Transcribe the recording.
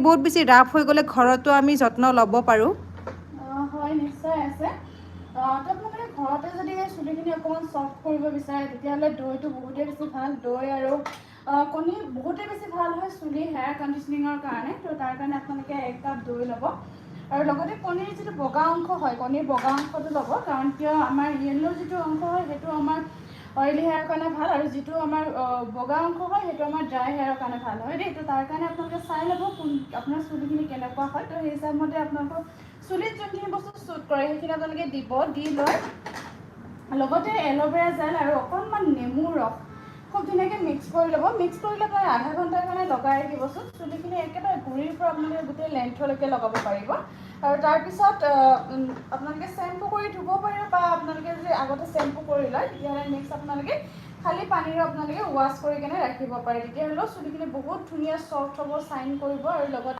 বহুত বেছি ৰাফ হৈ গ'লে ঘৰতো আমি যত্ন ল'ব পাৰোঁ। হয়, নিশ্চয় আছে। তো আপোনালোকে ঘৰতে যদি চুলিখিনি অকণমান চফ্ট কৰিব বিচাৰে তেতিয়াহ'লে দৈটো বহুতেই বেছি ভাল। দৈ আৰু কণী বহুতেই বেছি ভাল হয় চুলি হেয়াৰ কণ্ডিশ্যনিঙৰ কাৰণে। তো তাৰ কাৰণে আপোনালোকে 1 কাপ দৈ ল'ব আৰু লগতে কণীৰ যিটো বগা অংশ হয়, কণীৰ বগা অংশটো ল'ব। কাৰণ কিয় আমাৰ য়েল্ল' যিটো অংশ হয় সেইটো আমাৰ অইলি হেয়াৰৰ কাৰণে ভাল আৰু যিটো আমাৰ বগা অংশ হয় সেইটো আমাৰ ড্ৰাই হেয়াৰৰ কাৰণে ভাল হয় দেই। তো তাৰ কাৰণে আপোনালোকে চাই ল'ব আপোনাৰ চুলিখিনি কেনেকুৱা হয়। তো সেই হিচাপমতে আপোনালোকৰ চুলিত যোনখিনি বস্তু শ্বুট কৰে সেইখিনি আপোনালোকে দিব। দি লৈ লগতে এল'ভেৰা জেল আৰু অকণমান নেমুৰ ৰস খুব ধুনীয়াকৈ মিক্স কৰি ল'ব। মিক্স কৰি লৈ প্ৰায় আধা ঘণ্টাৰ কাৰণে লগাই ৰাখিবচোন। চুলিখিনি একেবাৰে গুৰিৰ পৰা আপোনালোকে গোটেই লেন্থলৈকে লগাব পাৰিব। আৰু তাৰপিছত আপোনালোকে শ্বেম্পু কৰি ধুব পাৰিব বা আপোনালোকে যদি আগতে শ্বেম্পু কৰি লয় তেতিয়াহ'লে নেক্সট আপোনালোকে খালী পানীৰে আপোনালোকে ৱাছ কৰি কেনে ৰাখিব পাৰে। তেতিয়াহ'লেও চুলিখিনি বহুত ধুনীয়া চফ্ট হ'ব, চাইন কৰিব আৰু লগতে